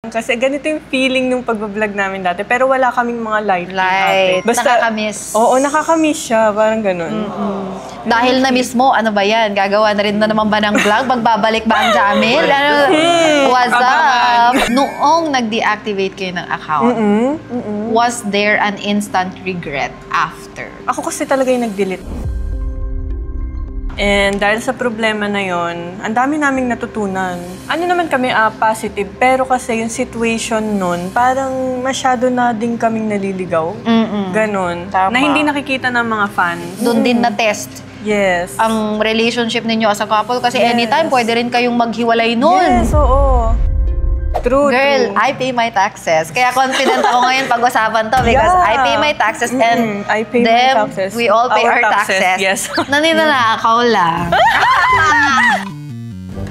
Kasi ganito yung feeling ng pagbablog namin dati. Pero wala kaming mga light. Basta, nakakamiss. Oo, nakakamiss siya. Parang ganun. Dahil na-miss mo, ano ba yan? Gagawa na rin na naman ba ng vlog? Magbabalik ba ang Jamil? What's up? Noong nag-deactivate kayo ng account, was there an instant regret after? Ako kasi talaga yung nag-delete. And dahil sa problema na yon, ang dami naming natutunan. Ano naman kami, positive. Pero kasi yung situation nun, parang masyado na din kaming naliligaw. Ganon. Tama. Na hindi nakikita ng mga fans. Doon din na-test. Yes. Ang relationship ninyo as a couple kasi anytime pwede rin kayong maghiwalay nun. Yes, oo. True, Girl, true. I pay my taxes. Kaya confident ako ngayon pag-usapan to because I pay my taxes and I pay them, my taxes. we all pay our taxes. Yes. Naninanakaw lang.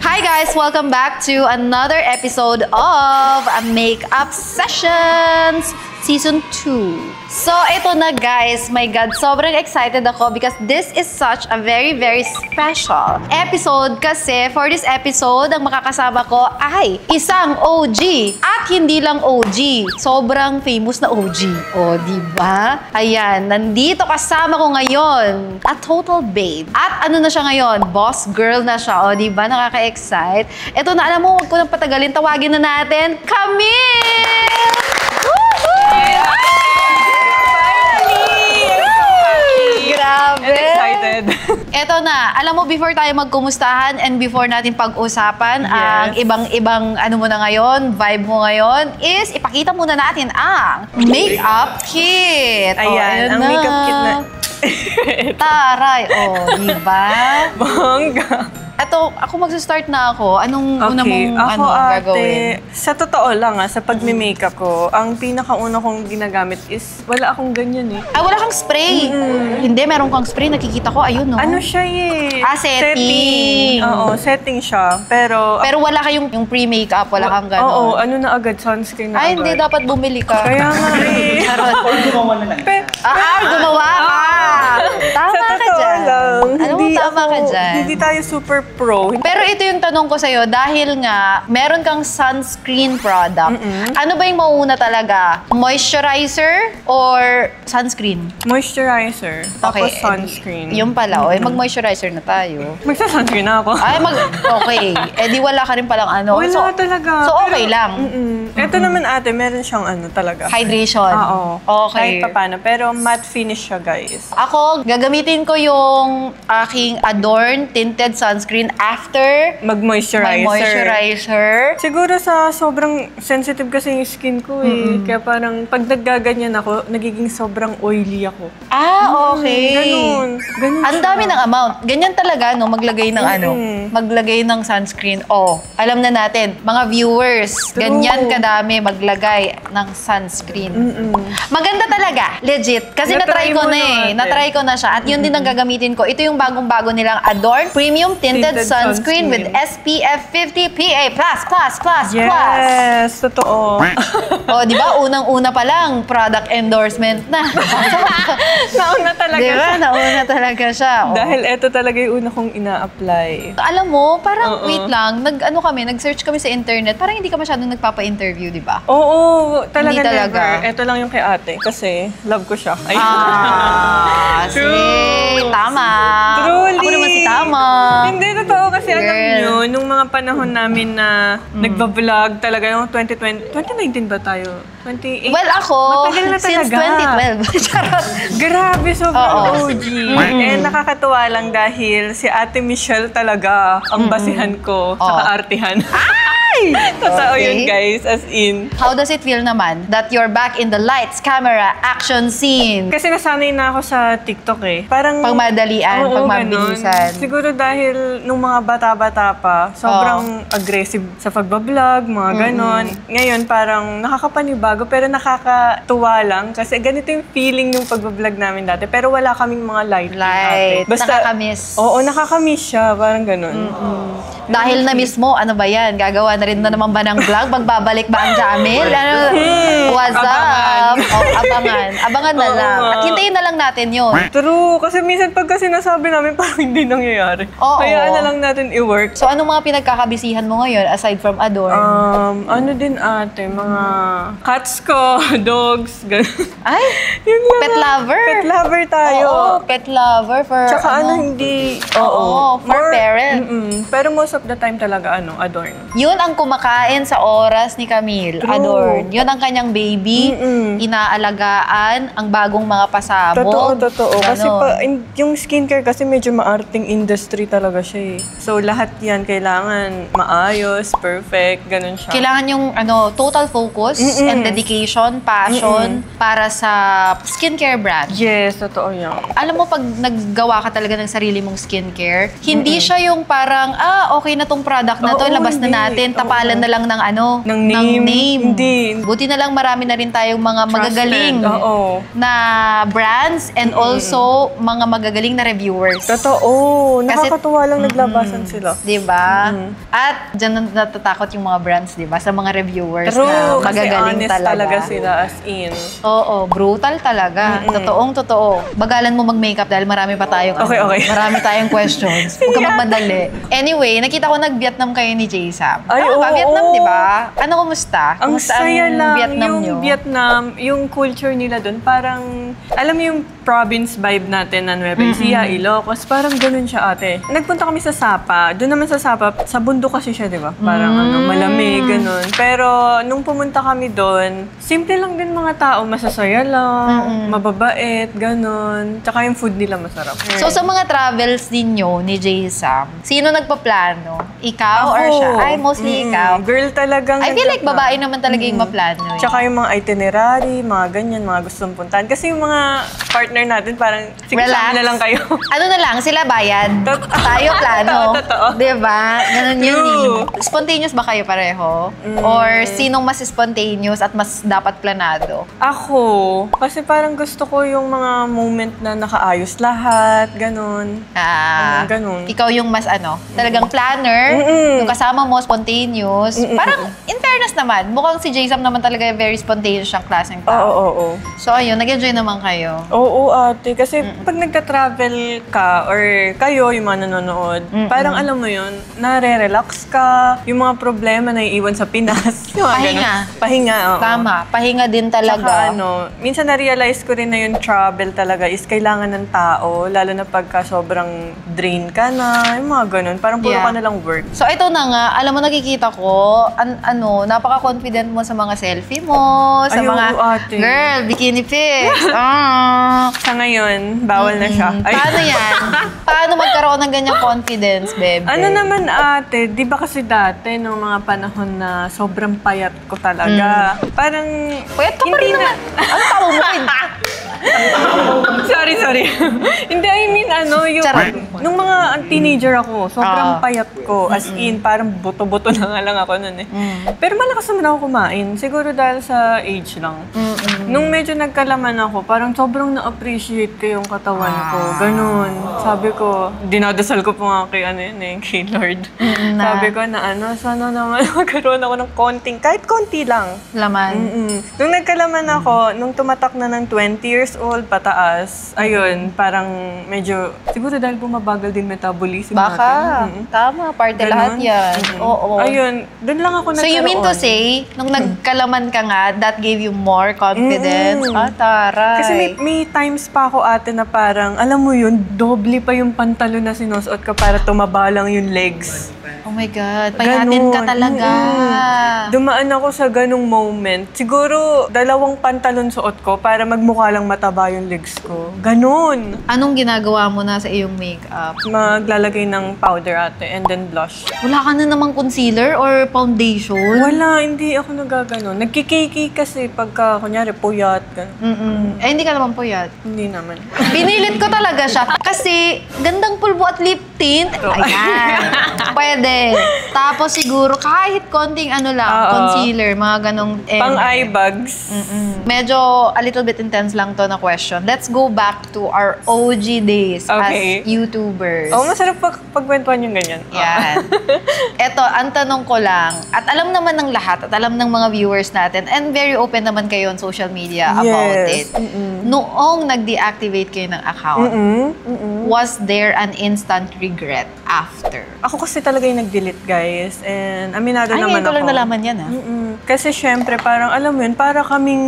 Hi guys! Welcome back to another episode of Makeup Sessions Season 2. So, ito na guys. My God, sobrang excited ako because this is such a very, very special episode kasi for this episode, ang makakasama ko ay isang OG. At hindi lang OG, sobrang famous na OG. O, diba? Ayan, nandito kasama ko ngayon. A total babe. At ano na siya ngayon? Boss girl na siya. O, diba? Nakaka-excite. Ito na, alam mo, huwag ko nang patagalin. Tawagin na natin, Camille! Grabe! I'm excited. Eto na, alam mo, before tayo magkumustahan and before natin pag-usapan ang ibang-ibang ano mo na ngayon, vibe mo ngayon, is ipakita muna natin ang makeup kit. Ayan, ang makeup kit na... Taray, diba? Bongga. Eto, ako magsa-start na ako. Anong una mong ako, gagawin? Sa totoo lang, sa pagme-makeup ko, ang pinakauna kong ginagamit is, wala akong ganyan eh. Ah, wala kang spray. Hindi, meron kang spray. Nakikita ko, ayun, no? Ano siya eh? Setting. Oo, setting siya. Pero wala kayong yung pre-makeup, wala kang gano'n. Oo, ano na agad, sunscreen na Ay, agad. hindi, dapat bumili ka. Kaya nga eh. Gumawa na lang. Gumawa ka! Tama Sa ka totoo dyan. lang, Alam mo, tama ka dyan. Hindi tayo super pro. Pero ito yung tanong ko sa'yo, dahil nga, meron kang sunscreen product. Ano ba yung mauna talaga? Moisturizer or sunscreen? Moisturizer, tapos sunscreen. Yung pala, mag-moisturizer na tayo. Magsa-sunscreen na ako. Ay, okay. Di wala ka rin palang ano. Wala talaga. So, okay lang. Ito naman ate, meron siyang ano talaga. Hydration. Oo. Okay. Kahit paano. Pero matte finish siya, guys. Ako, gagamitin ko yung aking Adorn Tinted Sunscreen after mag-moisturizer. Siguro sa sobrang sensitive kasi yung skin ko eh. Kaya parang pag naggaganyan ako, nagiging sobrang oily ako. Okay. Ganun Ang dami ng amount. Ganyan talaga, no? Maglagay ng maglagay ng sunscreen. Alam na natin, mga viewers, ganyan kadami maglagay ng sunscreen. Maganda talaga, legit. Kasi natry ko na eh. Natry ko na siya. At yun din ang gagamitin ko. Ito yung bagong-bago nilang Adorn Premium Tinted Sunscreen with SPF 50 PA+++++. Yes, totoo. Di ba? Unang-una pa lang, product endorsement na. Nauna talaga Diba? siya. Nauna talaga siya. Dahil ito talaga yung una kong ina-apply. Alam mo, parang wait lang, nag-search kami sa internet, parang hindi ka masyadong nagpapa-interview, di ba? Oo, talaga Hindi talaga. never. Ito lang yung kay ate kasi love ko siya. Tama. Truly. Ako naman si Tama. Hindi, totoo kasi alam Girl. nyo, nung mga panahon namin na nagbablog talaga, yung 2019 ba tayo? 2018? Well, ako, Matagal na since talaga. 2012. Charot. Grabe, sobrang Oo. OG. And nakakatuwa lang dahil si Ate Michelle talaga ang basihan ko sa kaartihan. Totoo yun, guys. As in. How does it feel naman that you're back in the lights, camera, action scene? Kasi nasanay na ako sa TikTok eh. Parang... Pagmadalian, Oo, pagmabilisan. ganun. Siguro dahil nung mga bata-bata pa, sobrang aggressive sa pagbablog, mga ganon. Ngayon parang nakakapanibago pero nakakatuwa lang kasi ganito yung feeling ng pagbablog namin dati. Pero wala kaming mga light. Nakakamiss. Oo, nakakamiss siya. Parang ganon. Dahil na-miss mo, ano ba yan? Gagawa na rin na naman ba ng vlog? Magbabalik ba ang Jamil? Ano, what's up? Abangan. Abangan na lang. At hintayin na lang natin yun. True. Kasi minsan pagka sinasabi namin, parang hindi nangyayari. Oo. Kaya na lang natin i-work. So, anong mga pinagkakabisihan mo ngayon aside from Adorn? Ano din ate, mga cats ko, dogs, gano'n. Ay, Yun lang. pet lover. Pet lover tayo. Oo, pet lover for Tsaka hindi... Oo, for parent. Pero most of the time talaga, Adorn. Yun ang kumakain sa oras ni Camille, True. Adorn. Yun ang kanyang baby, inaalagaan ang bagong mga pasabog. Totoo. Kasi Ganon. yung skincare kasi medyo maarting industry talaga siya eh. So lahat yan kailangan maayos, perfect, ganun siya. Kailangan yung total focus and dedication, passion para sa skincare brand. Yes, totoo yan. Alam mo, pag naggawa ka talaga ng sarili mong skincare, hindi siya yung parang, okay na tong product na to, Oo, labas na hindi. natin, tapalan na lang ng Ng name. Hindi. Buti na lang marami na rin tayong mga magagaling Oo. na brands and also mga magagaling na reviewers. Totoo. Kasi- Nakakatuwa lang naglabasan sila. Diba? At dyan natatakot yung mga brands, diba? Sa mga reviewers True, na kasi magagaling honest talaga. sila as in. Oo, brutal talaga. Totoong totoo. Bagalan mo mag-makeup dahil marami pa tayong Okay. marami tayong questions. Huwag ka magmadali. Anyway, nakita ko nag-Vietnam kayo ni J-Sam. Ay, Tama ba? oo. Vietnam, di ba? Ano, kumusta? Ang Kumusta saya lang. Vietnam Yung nyo? Vietnam, yung culture nila doon, parang, alam mo yung province vibe natin na Nueva Ecija, Ilocos, parang ganun siya ate. Nagpunta kami sa Sapa. Doon naman sa Sapa, sa bundok kasi siya, di ba? Parang malamig, ganun. Pero nung pumunta kami doon, simple lang din mga tao, masasaya lang, mababait, ganun. Tsaka yung food nila masarap. So, sa mga travels ninyo ni J-Sam, sino nagpaplano? Ikaw or siya? Ay, mostly ikaw. Girl talagang I feel like nagpa- babae naman talaga yung maplano. Eh. Tsaka yung mga itinerary, mga ganyan, mga gustong puntahan. Kasi yung mga partner natin, parang, sige, Relax. sama na lang kayo. Ano na lang, sila bayad. Tayo plano. Totoo. Diba? Ganun yun True. eh. Spontaneous ba kayo pareho? Or sinong mas spontaneous at mas dapat planado? Ako, kasi parang gusto ko yung mga moment na nakaayos lahat, ganun. Ganun. Ikaw yung mas talagang planner, yung kasama mo spontaneous. Parang, in fairness naman, mukhang si J-Sam naman talaga very spontaneous siyang klaseng tao. Oo. So ayun, nag-enjoy naman kayo. Oo, ate. Kasi pag nagka-travel ka or kayo, yung mga nanonood, parang alam mo yun, nare-relax ka, yung mga problema na iiwan sa Pinas. Yung mga Pahinga. ganun. Pahinga, oo. Tama, pahinga din talaga. Tsaka minsan na-realize ko rin na yung travel talaga is kailangan ng tao, lalo na pagka sobrang drain ka na, yung mga ganun. Parang puro Yeah. ka na lang work. So ito na nga, alam mo nakikita ko, napaka-confident mo sa mga selfie mo, sa Ay, mga oo, ate. girl, bikini pics. Sa ngayon, bawal na siya. Ay. Paano yan? Paano magkaroon ng ganyang confidence, bebe? Ano naman ate, di ba kasi dati nung mga panahon na sobrang payat ko talaga. Parang... Puyat ka pa rin naman. Ano tawag mo? sorry. Hindi, I mean, yung... Charot. Nung mga teenager ako, sobrang Ah. payat ko. As in, parang buto-buto na nga lang ako nun eh. Pero malakas naman ako kumain. Siguro dahil sa age lang. Nung medyo nagkalaman ako, parang sobrang na-appreciate ko yung katawan ko. Ganun. Sabi ko, dinadasal ko pa nga kay Lord. Sabi ko na sana naman magkaroon ako ng kahit konti lang. Laman. Nung nagkalaman ako, nung tumatak na ng 20 years old pataas, ayun, parang medyo, siguro dahil bumabagal din metabolism Baka. natin. Tama, parte Ganon. lahat yan. Oo. Ayun, doon lang ako So nagkaroon. you mean to say, nung nagkalaman ka nga, that gave you more confidence? Taray. Kasi may times pa ako ate na parang, alam mo yun, doble pa yung pantalon na sinusuot ko para tumaba lang yung legs. Oh my God, payatin ka Ganon. talaga. Dumaan ako sa ganung moment. Siguro, 2 pantalon suot ko para magmukha lang mataba yung legs ko. Ganon. Anong ginagawa mo na sa iyong makeup? Maglalagay ng powder ate and then blush. Wala ka na namang concealer or foundation? Wala, hindi ako nagaganon. Nagkikiki kasi pagka, kunyari, puyat. Ganun. Eh, hindi ka naman puyat. Hindi naman. Pinilit ko talaga siya. Kasi, gandang pulbo at lip tint. Ayan. Pwede. Tapos siguro, kahit konting ano lang, concealer, mga ganong... Pang eye bags. Medyo a little bit intense lang to na question. Let's go back to our OG days as YouTubers. Masarap pagkwentuhan yung ganyan. Yan. Eto, ang tanong ko lang, at alam naman ng lahat, at alam ng mga viewers natin, and very open naman kayo on social media about it. Noong nag-deactivate kayo ng account, was there an instant regret after? Ako kasi talaga yung nag-delete, guys. And aminado naman ako. Ay, ko lang nalaman yan, ha? Kasi syempre, parang alam mo yun, para kaming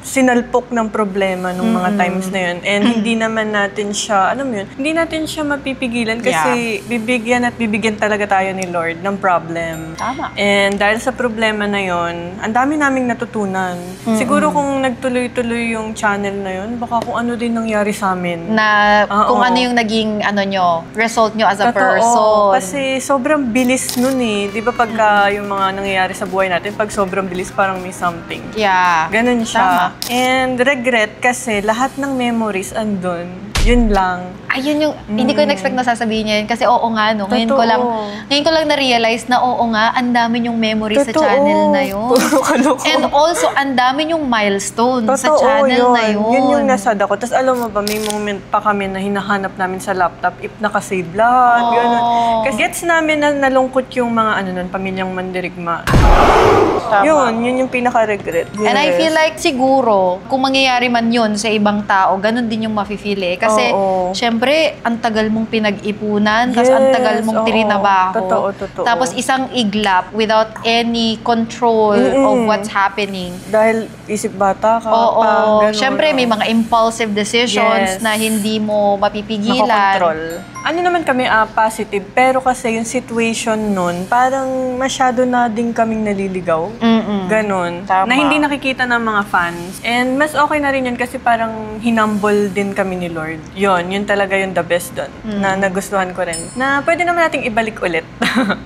sinalpok ng problema nung mga times na yun. And hindi naman natin siya, alam mo yun, hindi natin siya mapipigilan kasi bibigyan at bibigyan talaga tayo ni Lord ng problem. Tama. And dahil sa problema na yun, ang dami naming natutunan. Siguro kung nagtuloy-tuloy yung channel na yun, baka kung ano din nangyari sa amin. Na kung ano yung naging result nyo as a person. Kasi sobrang bilis nun eh. Di ba pagka yung mga nangyayari sa buhay natin, pag sobrang bilis parang may something. Yeah. Ganun siya. And regret kasi lahat ng memories andun. Yun lang. Ayun yung, hindi ko in-expect na sasabihin niya yun. Kasi oo nga, no. Ngayon ko lang na-realize na oo nga, ang dami yung memories sa channel na yun. And also, ang dami yung milestone sa channel na yun. Yun yung nasad ako. Tapos alam mo ba, may moment pa kami na hinahanap namin sa laptop if nakasave lahat. Ganun. Kasi gets namin na nalungkot yung mga pamilyang mandirigma. Yun yung pinaka-regret. Yes. And I feel like siguro, kung mangyayari man yun sa ibang tao, ganun din yung mafe-feel eh. Kasi, syempre, ang tagal mong pinag-ipunan, tapos ang tagal mong trinabaho. Totoo. Tapos isang iglap without any control of what's happening. Dahil isip bata ka Syempre, may mga impulsive decisions na hindi mo mapipigilan. Nakakontrol. Ano naman kami, positive. Pero kasi yung situation nun, parang masyado na din kaming naliligaw. Ganon. Na hindi nakikita ng mga fans. And mas okay na rin yun kasi parang hinumble din kami ni Lord. Yun talaga yung the best dun. Na nagustuhan ko rin. Na pwede naman nating ibalik ulit.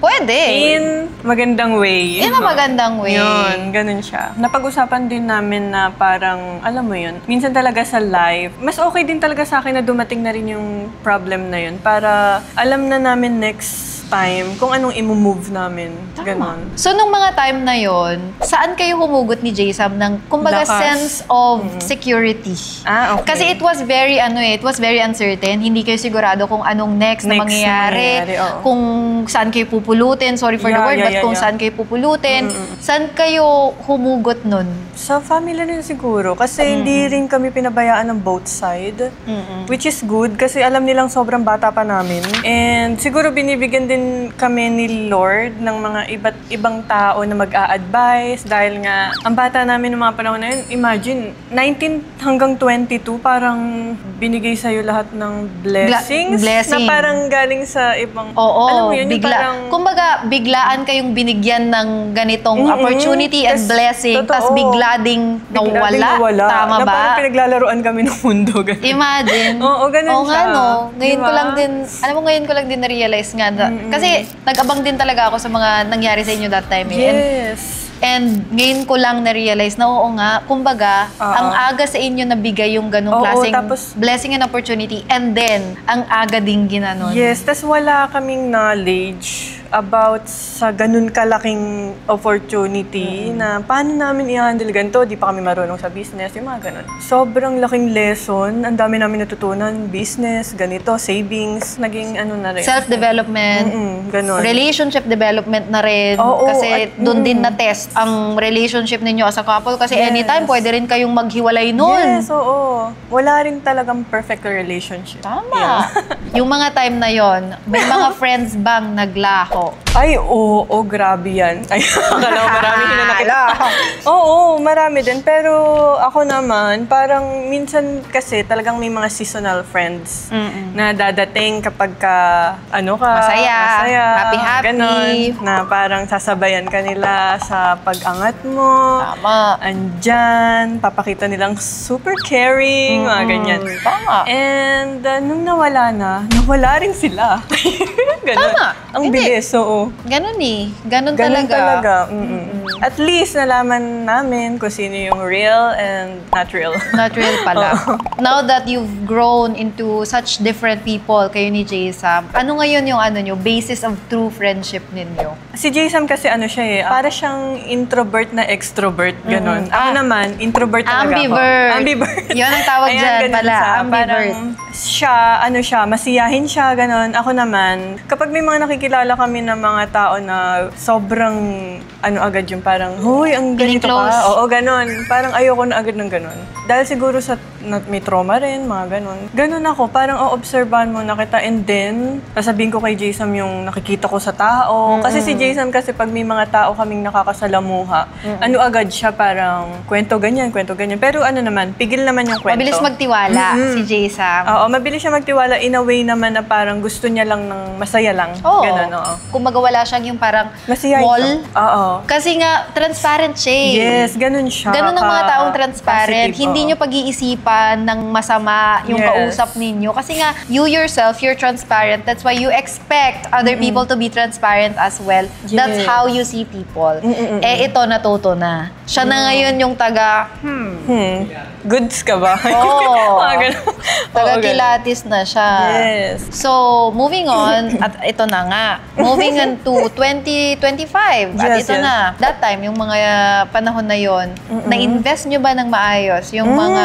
Pwede. In magandang way. In a magandang way. Yun, ganun siya. Napag-usapan din namin na parang, alam mo yun, minsan talaga sa life, mas okay din talaga sa akin na dumating na rin yung problem na yun para alam na namin next time kung anong i-move namin. Ganon. So, nung mga time na yon, saan kayo humugot ni J-Sam ng, kumbaga, sense of security? Okay. Kasi it was very, it was very uncertain. Hindi kayo sigurado kung anong next na mangyayari. Kung saan kayo pupulutin. Sorry for the word, but kung saan kayo pupulutin. Saan kayo humugot nun? Sa family rin siguro. Kasi hindi rin kami pinabayaan ng both side. Which is good kasi alam nilang sobrang bata pa namin. And siguro binibigyan din kami ni Lord ng mga iba't ibang tao na mag-a-advise dahil nga ang bata namin ng mga panahon na yun, imagine 19 hanggang 22 parang binigay sa'yo lahat ng blessings na parang galing sa ibang alam mo yun, parang kumbaga biglaan kayong binigyan ng ganitong opportunity and blessing tapos bigla ding nawala. Tama ba? Na parang pinaglalaroan kami ng mundo. Ganun. Imagine. Ganun siya. Ngayon ko lang din, alam mo, ngayon ko lang din na-realize nga kasi nag-abang din talaga ako sa mga nangyari sa inyo that time. Yes. And ngayon ko lang na-realize na oo nga, kumbaga, ang aga sa inyo nabigay yung ganong klaseng blessing and opportunity and then, ang aga ding ginanon. Yes, tas wala kaming knowledge about sa ganun kalaking opportunity na paano namin i-handle ganito, di pa kami marunong sa business, yung mga ganun. Sobrang laking lesson, ang dami namin natutunan, business, ganito, savings, naging na rin. Self-development, ganun. Relationship development na rin, kasi doon din na-test ang relationship ninyo as a couple kasi anytime pwede rin kayong maghiwalay nun. Yes, oo. Wala rin talagang perfect relationship. Tama. Yung mga time na yon, may mga friends bang naglaho? Ay, oo, grabe yan. Ay, akala ko marami na nakita. Oo, marami din. Pero ako naman, parang minsan kasi talagang may mga seasonal friends na dadating kapag masaya, happy-happy. Ganon, na parang sasabayan ka nila sa pag-angat mo. Tama. Andyan, papakita nilang super caring, mga ganyan. Tama. And nung nawala rin sila. Ganun. Tama. Ang Hindi. bilis, oo. Ganun eh. Ganun Ganun talaga. talaga. At least nalaman namin kung sino yung real and not real. Not real pala. Now that you've grown into such different people, kayo ni J-Sam, ano ngayon yung basis of true friendship ninyo? Si J-Sam kasi siya eh, para siyang introvert na extrovert, ganun. Ako naman, introvert talaga Ambivert. ako. Ambivert. Yun ang tawag Ayan, dyan ganun pala, siya. ambivert. Parang siya, masiyahin siya, ganun. Ako naman, kapag may mga nakikilala kami ng mga tao na sobrang, agad yung parang, huy, ang Feeling ganito close. ka. Oo, ganun. Parang ayoko na agad ng ganun. Dahil siguro may trauma rin, mga ganun. Ganun ako, parang obserbahan mo na kita and then, sasabihin ko kay J-Sam yung nakikita ko sa tao. Kasi si J-Sam kasi pag may mga tao kaming nakakasalamuha, agad siya parang kwento ganyan. Pero naman, pigil naman yung kwento. Mabilis magtiwala si J-Sam. Oo, mabilis siya magtiwala in a way naman na parang gusto niya lang ng masaya lang. Oo. Ganun, oo. Kung wala siyang yung parang Masiyahin wall. siya. Oo. Kasi nga, transparent siya eh. Yes, ganun siya. Ganun ang mga taong transparent. Positive, Hindi oo. nyo pag-iisipan ng masama yung Yes. kausap ninyo. Kasi nga, you yourself, you're transparent. That's why you expect other people to be transparent as well. Yes. That's how you see people. Ito, natuto na. Siya na ngayon yung taga, Goods ka ba? Oo. Mga ganun. taga-kilatis na siya. Yes. So, moving on, at ito na nga, moving on to 2025. At Yes, ito yes. na, that time, yung mga panahon na yon, na-invest nyo ba ng maayos yung mga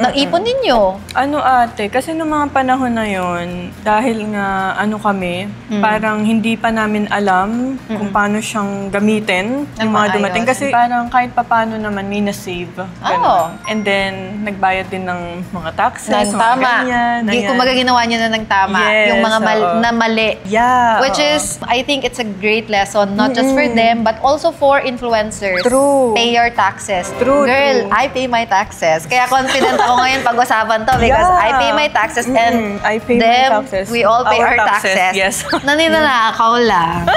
naipon ninyo? Ate, kasi nung mga panahon na yon, dahil nga kami, parang hindi pa namin alam kung paano siyang gamitin Ng yung mga maayos. dumating. Kasi parang kahit papano naman may na-save. Ganun. Oo. And then, nagbayad din ng mga taxes, Ng mga tama. ganyan. Di, ayan. kung ginawa nyo na ng tama. Yes, yung mga oo. na mali. Yeah. Which oo. is, I think it's a great lesson, not just for them, but also for influencers. True. Pay your taxes. True, Girl, true. I pay my taxes. Kaya confident ako ngayon pag-usapan to because Yeah. I pay my taxes and I pay my them, taxes. we all pay our taxes. Yes. Naninanakaw lang.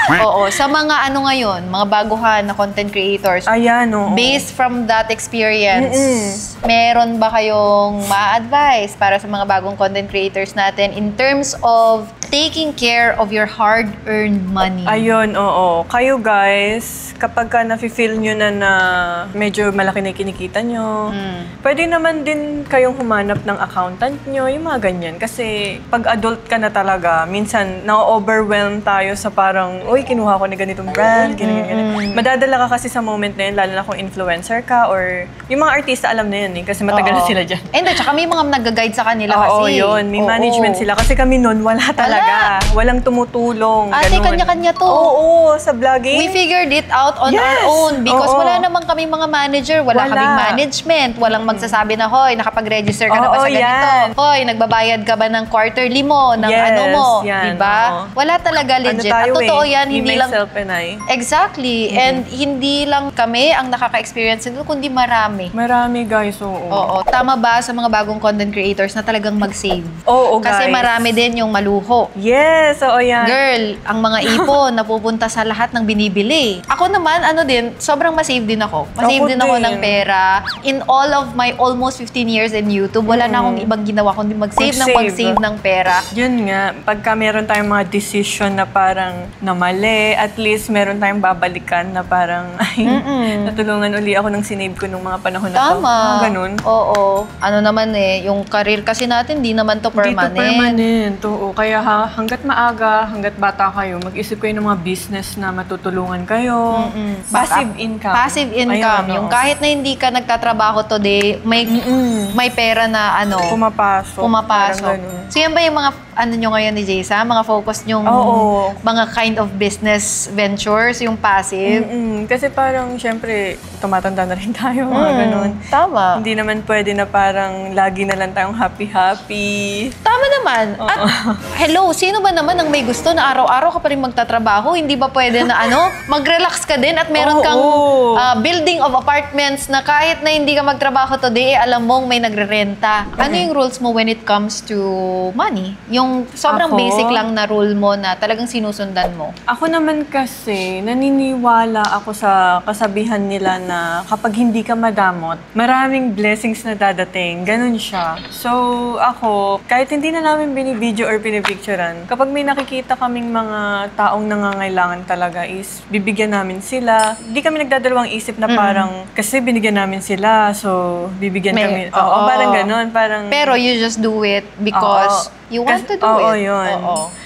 Oo, sa mga ngayon, mga baguhan na content creators, Ayan, oo. based from that experience, meron ba kayong ma-advise para sa mga bagong content creators natin in terms of taking care of your hard-earned money? Ayun, oo. Kayo guys, kapag ka nafe-feel nyo na medyo malaki na yung kinikita nyo, pwede naman din kayong humanap ng accountant nyo, yung mga ganyan. Kasi pag adult ka na talaga, minsan na-overwhelm tayo sa parang, uy, kinuha ko na ganitong brand, ganyan. Madadala ka kasi sa moment na yun, lalo na kung influencer ka or yung mga artista, alam na yun eh, kasi matagal na Oo. sila dyan. And tsaka may mga nag-guide sa kanila Oo, kasi. yun. May Oo. management sila. Kasi kami noon, wala talaga. Walang tumutulong. Ate, ganun. kanya-kanya to. Oo, sa vlogging. We figured it out on Yes. our own because Oo. wala naman kaming mga manager, wala Wala. kaming management, walang magsasabi na, hoy, nakapag-register ka na ba Oo, sa ganito? yan. Hoy, nagbabayad ka ba ng quarterly mo, ng Yes, ano mo, yan, di ba? oo. Wala talaga legit. At tayo totoo eh. yan, Me, hindi lang... myself, and I. Exactly. And hindi lang kami ang nakaka-experience nito, kundi marami. Marami guys, oo. Oo. Tama ba sa mga bagong content creators na talagang mag-save? Oo, Kasi guys. marami din yung maluho. Yes, oo yan. Girl, ang mga ipon napupunta sa lahat ng binibili. Ako naman, sobrang masave din ako. Masave Ako din ako din. ng pera. In all of my almost 15 years in YouTube, wala na akong ibang ginawa kundi mag-save ng pera. Yun nga, pagka meron tayong mga decision na parang na mali, at least meron tayong babalikan na parang, ay, natulungan uli ako ng sinave ko nung mga panahon na to. Tama. Mga ganun. Oo. Ano naman yung career kasi natin, di naman to permanent. Dito permanent, oo. Kaya hanggat maaga, hanggat bata kayo, mag-isip kayo ng mga business na matutulungan kayo. Passive income. Passive income. Ayun, Yung oo. kahit na hindi ka nagtatrabaho today, may pera na Pumapasok. pumapasok. Parang ganun. So yan ba yung mga nyo ngayon ni Jaysa? Mga focus nyong Oo. mga kind of business ventures, yung passive? Kasi parang, syempre, tumatanda na rin tayo, mga ganun. Tama. Hindi naman pwede na parang lagi na lang tayong happy-happy. Tama naman. At hello, sino ba naman ang may gusto na araw-araw ka pa rin magtatrabaho? Hindi ba pwede na mag-relax ka din at meron kang Oo. building of apartments na kahit na hindi ka magtrabaho today, alam mong may nagre-renta. Ano yung rules mo when it comes to money? Yung sobrang basic lang na rule mo na talagang sinusundan mo. Ako naman kasi, naniniwala ako sa kasabihan nila na kapag hindi ka madamot, maraming blessings na dadating. Ganun siya. So, ako, kahit hindi na namin binibideo or pinipicturean, kapag may nakikita kaming mga taong nangangailangan talaga is bibigyan namin sila. Hindi kami nagdadalawang isip na parang, kasi binigyan namin sila, so bibigyan kami. Oo, parang ganun. Parang, pero you just do it because you want to do it. Oo, yun.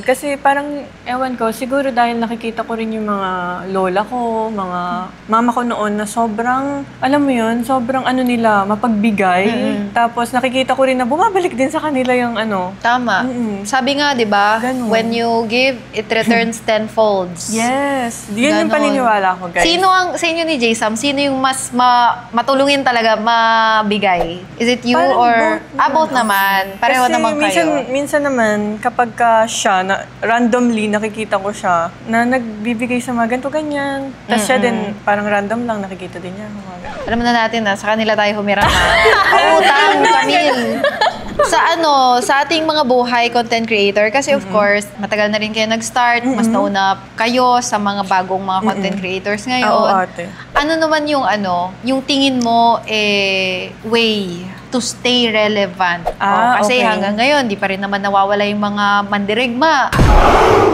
Kasi parang, ewan ko, siguro dahil nakikita ko rin yung mga lola ko, mga mama ko noon na sobrang, alam mo yun, sobrang ano nila, mapagbigay. Tapos nakikita ko rin na bumabalik din sa kanila yung ano. Tama. Sabi nga, di ba, when you give, it returns tenfolds. Yes. Yun yung paniniwala ko, guys. Sino sa inyo ni J-Sam, sino yung mas matulungin talaga, mabigay? Is it you or... both naman. Pareho kasi naman kayo. Minsan naman, kapag siya, randomly nakikita ko siya, na nagbibigay sa mga ganito, ganyan. Tapos siya din, parang random lang, nakikita din niya. Alam na natin na, sa kanila tayo humirang utang, Camille. Sa ating mga buhay content creator, kasi of course, matagal na rin kayo nag-start, mas nauna kayo sa mga bagong mga content creators ngayon. Oo, ate. Ano naman yung yung tingin mo, way to stay relevant? Kasi hanggang ngayon, di pa rin naman nawawala yung mga mandirigma.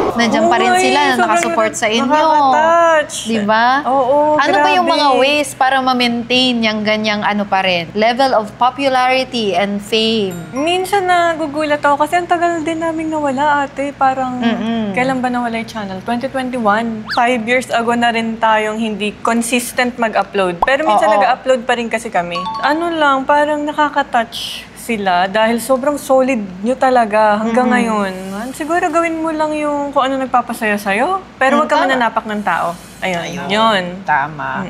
Nandiyan pa rin sila na nakasupport sa inyo. Nakaka-touch. Di ba? Oo, ano ba yung mga ways para ma-maintain yung ganyang pa rin? Level of popularity and fame. Minsan nagugulat ako kasi ang tagal din namin nawala, ate. Parang, kailan ba nawala yung channel? 2021. 5 years ago na rin tayong hindi consistent mag-upload. Pero minsan nag-upload pa rin kasi kami. Ano lang, parang nakaka-touch sila dahil sobrang solid nyo talaga hanggang ngayon. Siguro gawin mo lang yung kung ano nagpapasaya sa'yo, pero wag ka mananapak ng tao. Ayun. Yun. Tama.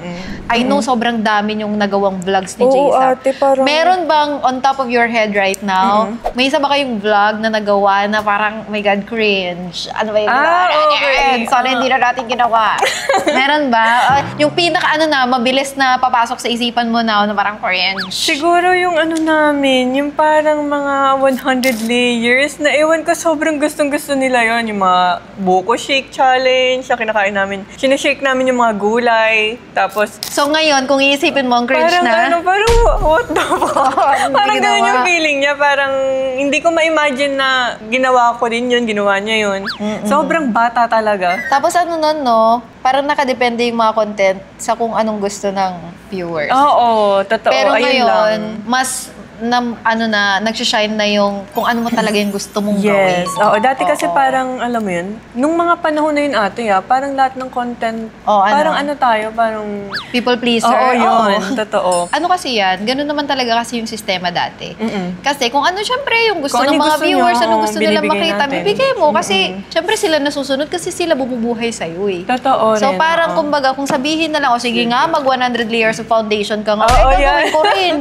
I know sobrang dami yung nagawang vlogs ni J-Sam. Oo, ate, parang... Meron bang on top of your head right now, may isa ba kayong vlog na nagawa na parang, oh my God, cringe? Ano ba yun? Okay. Sorry, hindi na natin ginawa. Meron ba? Yung pinaka mabilis na papasok sa isipan mo na parang cringe. Siguro yung namin, yung parang mga 100 layers na ewan ko, sobrang gustong-gusto nila yon. Yung mga buko shake challenge, na kinakain namin. Sinashake namin yung mga gulay, tapos... So ngayon, kung iisipin mo, ang cringe parang parang what the fuck? Parang ganun yung feeling niya, parang hindi ko ma-imagine na ginawa ko din yun, ginawa niya yun. Sobrang bata talaga. Tapos no? Parang nakadepende yung mga content sa kung anong gusto ng viewers. Oo, totoo. Pero ayun ngayon, lang. mas nagsishine na yung kung ano mo talaga yung gusto mong gawin. Yes. Oo, dati kasi parang, alam mo yun, nung mga panahon na yun, ate, parang lahat ng content, parang tayo, parang... People pleaser. Oo, yun. Totoo. Ano kasi yan? Ganun naman talaga kasi yung sistema dati. Kasi kung syempre, yung gusto kung ng mga gusto viewers, nyo, anong gusto nila makita, natin. bibigay mo. Kasi, syempre sila nasusunod kasi sila bumubuhay sa'yo eh. Totoo So, rin. parang kumbaga, kung sabihin na lang, sige nga, mag 100 layers of foundation ka nga, gagawin ko rin.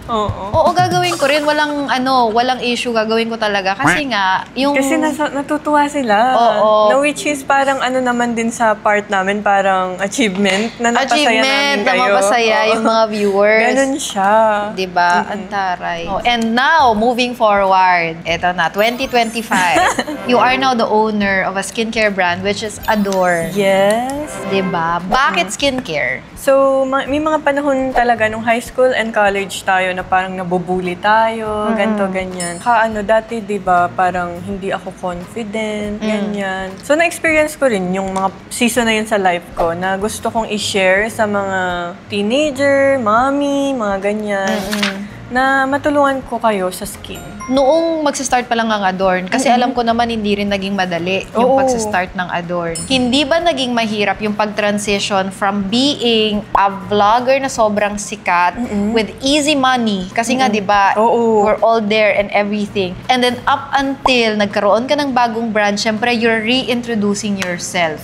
Oo, gagawin ko rin. Walang issue, gagawin ko talaga. Kasi nga, yung... Kasi natutuwa sila. Oo. Na which is parang naman din sa part namin, parang achievement na napasaya namin kayo. Na mapasaya yung mga viewers. Ganun siya. Diba? Ang taray. And now, moving forward, eto na, 2025. You are now the owner of a skincare brand which is Adore. Yes. Diba? Bakit skincare? So, may mga panahon talaga nung high school and college tayo na parang nabubuli tayo, ganito, ganyan. Dati, di ba, parang hindi ako confident, ganyan. So, na-experience ko rin yung mga season na yun sa life ko na gusto kong i-share sa mga teenager, mommy, mga ganyan. Na matulungan ko kayo sa skin. Noong magsa-start pa lang ang Adorn, kasi alam ko naman hindi rin naging madali yung pagsa-start ng Adorn. Hindi ba naging mahirap yung pag-transition from being a vlogger na sobrang sikat with easy money? Kasi nga, di ba, we're all there and everything. And then up until nagkaroon ka ng bagong brand, syempre, you're reintroducing yourself.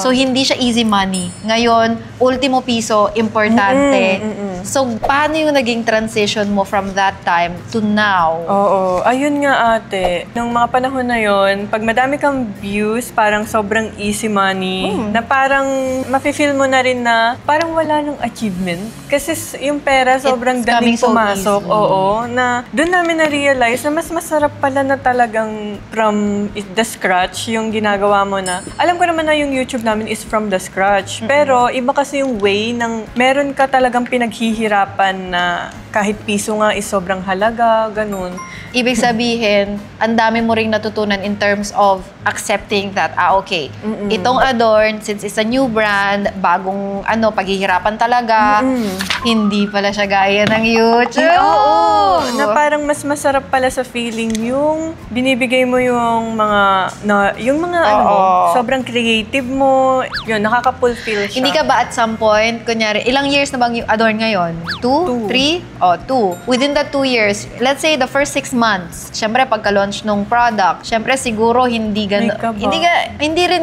So, hindi siya easy money. Ngayon, ultimo piso, importante. So, paano yung naging transition mo from that time to now? Oo. Ayun nga ate. Nung mga panahon na yon, pag madami kang views, parang sobrang easy money. Na parang mafe-feel mo na rin na parang wala nang achievement. Kasi yung pera sobrang daling pumasok. Oo. Na doon namin na-realize na mas masarap pala na talagang from the scratch yung ginagawa mo na. Alam ko naman na yung YouTube namin is from the scratch. Pero iba kasi yung way ng meron ka talagang pinaghihirapan na kahit piso nga is sobrang halaga, ganun. Ibig sabihin, ang dami mo ring natutunan in terms of accepting that, okay, itong Adorn, since it's a new brand, bagong paghihirapan talaga, hindi pala siya gaya ng YouTube. Oo, na parang mas masarap pala sa feeling yung binibigay mo yung mga, sobrang creative mo, yun, nakaka-fulfill siya. Hindi ka ba at some point, kunyari, ilang years na bang yung Adorn ngayon? 2? 3? O, 2. Within the 2 years, let's say the first 6 months, syempre pagka-launch nung product, syempre siguro hindi rin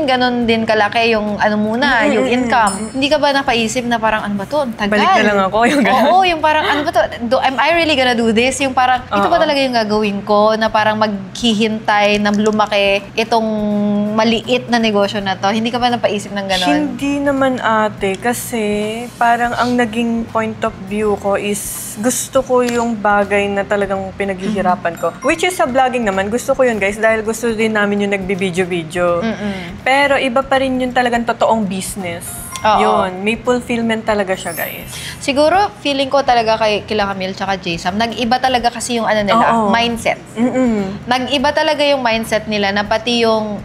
ganun din kalaki yung yung income. Hindi ka ba napaisip na parang ano ba to? Ang tagal. Balik na lang ako yung ganun. Oo, yung parang ano ba to? Am I really gonna do this? Yung parang ito ba talaga yung gagawin ko na parang maghihintay na lumaki itong maliit na negosyo na to? Hindi ka ba napaisip ng ganun? Hindi naman ate, kasi parang ang naging point of view ko is gusto ko yung bagay na talagang pinaghihirapan ko. Which is sa vlogging naman, gusto ko yun guys dahil gusto din namin yung nagbibideo-video. Pero iba pa rin yung talagang totoong business. Yun, may fulfillment talaga siya guys. Siguro, feeling ko talaga kila Camille tsaka Jaysam, nag-iba talaga kasi yung mindset. Nag-iba talaga yung mindset nila na pati yung,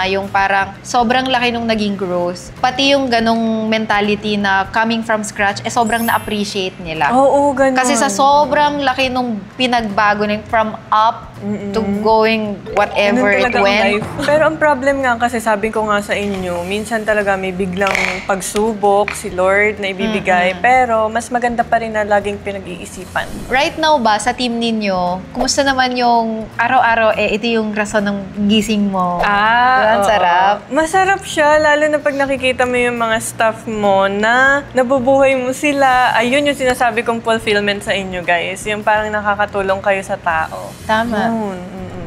yung parang sobrang laki nung naging growth. Pati yung ganong mentality na coming from scratch, sobrang na-appreciate nila. Oo, ganun. Kasi sa sobrang laki nung pinagbago from up to going whatever it went. Pero ang problem nga kasi sabi ko nga sa inyo, minsan talaga may biglang pagsubok si Lord na ibibigay, pero mas maganda pa rin na laging pinag-iisipan. Right now ba, sa team ninyo, kumusta naman yung araw-araw, ito yung rason ng gising mo? Ang sarap. Masarap siya, lalo na pag nakikita mo yung mga staff mo na nabubuhay mo sila. Ayun yung sinasabi kong fulfillment sa inyo, guys. Yung parang nakakatulong kayo sa tao. Tama.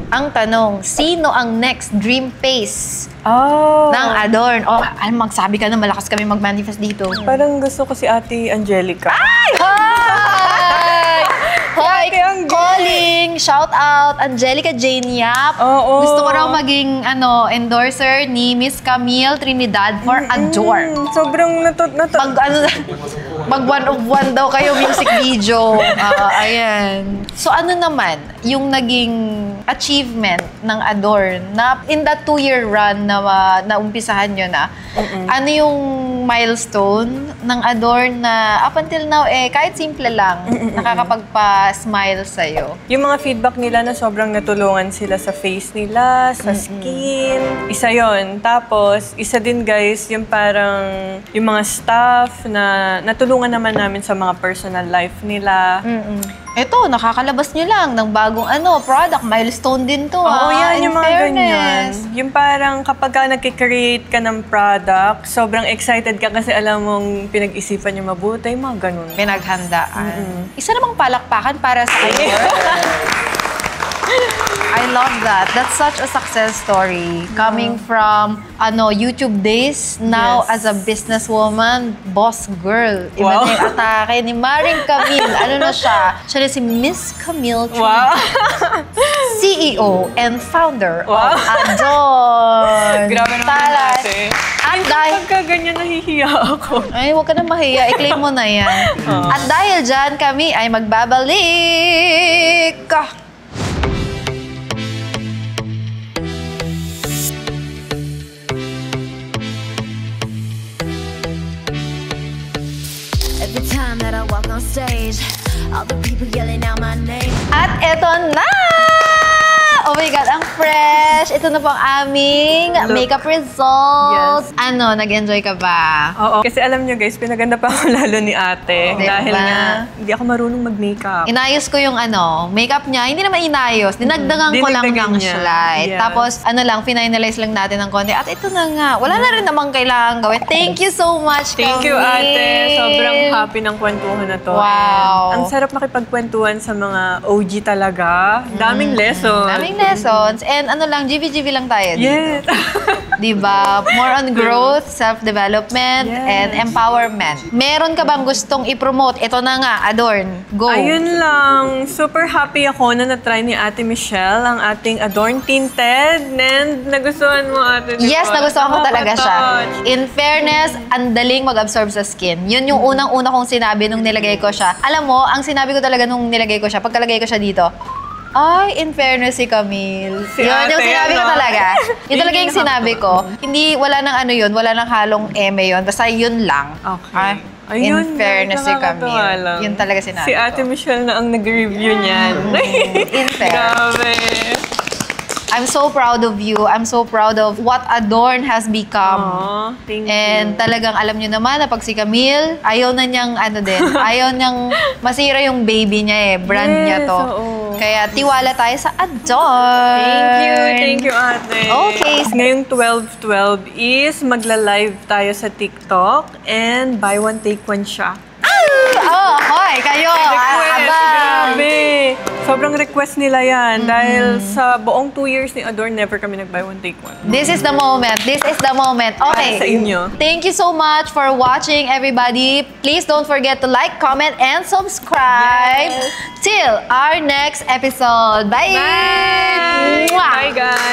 Ang tanong, sino ang next dream face ng Adorn? Magsabi ka na malakas kami mag-manifest dito. Parang gusto ko si Ate Angelica. Ay! Hi! Calling! Shout out! Angelica Jane Yap. Gusto ko raw maging endorser ni Miss Camille Trinidad for Adorn. Sobrang mag one of one daw kayo music video. Ayan. So ano naman yung naging achievement ng Adorn na in that 2-year run na umpisahan nyo na, ano yung milestone ng Adorn na up until now kahit simple lang, nakakapagpa-smile sa'yo? Yung mga feedback nila na sobrang natulungan sila sa face nila, sa skin. Isa yon. Tapos, isa din guys, yung parang yung mga staff na natulungan naman namin sa mga personal life nila. Ito, nakakalabas nyo lang ng bagong product. Milestone din to. Oo, yan yung mga ganyan. Yung parang kapag ka nag-create ka ng product, sobrang excited ka kasi alam mong pinag-isipan yung mabuti, mga ganun. Pinaghandaan. Isa namang palakpakan para sa iyo. I love that. That's such a success story. Coming from YouTube days, now as a businesswoman, boss girl. Iba na yung atake ni Maring Camille. Ano na siya? Siya na si Miss Camille Trinidad. CEO and founder of Adorn. Grabe naman natin. At dahil pagka ganyan, nahihiya ako. Ay, huwag ka na mahiya. I-claim mo na yan. At dahil dyan, kami ay magbabalik. Every time that I walk on stage, all the people yelling out my name. At eto na! Oh my God, ang fresh! Ito na po ang aming makeup results. Yes. Ano, nag-enjoy ka ba? Oo. Kasi alam nyo guys, pinaganda pa ako lalo ni ate. Diba? Dahil nga, hindi ako marunong mag-makeup. Inayos ko yung makeup niya. Hindi naman inayos. Dinagdagan ko lang Dinagdagan ng niya. slide. Yes. Tapos, finalize lang natin ng konti. At ito na nga. Wala na rin namang kailangan gawin. Thank you so much, Thank you, ate. Sobrang happy ng kwentuhan na to. Wow. And ang sarap makipagkwentuhan sa mga OG talaga. Daming lessons. Daming lessons. And GV lang tayo dito. Yes. Diba? More on growth, self-development, Yes. and empowerment. Meron ka bang gustong i-promote? Ito na nga, Adorn. Go. Ayun lang. Super happy ako na na-try ni Ate Michelle ang ating Adorn Tinted. And nagustuhan mo, ate. Yes, nagustuhan ko talaga siya. Nakaka-touch. In fairness, ang daling mag-absorb sa skin. Yun yung unang-una kong sinabi nung nilagay ko siya. Alam mo, ang sinabi ko talaga nung nilagay ko siya, pagkalagay ko siya dito, ay, in fairness si Camille. Si Yun ate, yung sinabi ko ano? talaga. Yun talaga yung Hindi sinabi ko. Hindi, wala nang wala nang halong eme yun. Basta yun lang. Okay. Ay, in fairness si nakakatawa Camille. lang. Yun talaga sinabi Si ko. Ate Michelle na ang nag-review niyan. In fair. Grabe. I'm so proud of you. I'm so proud of what Adorn has become. Aw, thank you. And talagang alam nyo naman na pag si Camille, ayaw na niyang ayaw niyang masira yung baby niya brand niya to. oo. Kaya tiwala tayo sa Adorn. Thank you, ate. Okay. Ngayong 12/12 is magla-live tayo sa TikTok and buy one, take one siya. Oh, hoy, kayo. Grabe. Sobrang request nila yan. Dahil sa buong 2 years ni Adorn, never kami nag-buy one, take one. This is the moment. This is the moment. Okay. Para sa inyo. Thank you so much for watching, everybody. Please don't forget to like, comment, and subscribe. Yes. Till our next episode. Bye! Bye! Mwah! Bye, guys!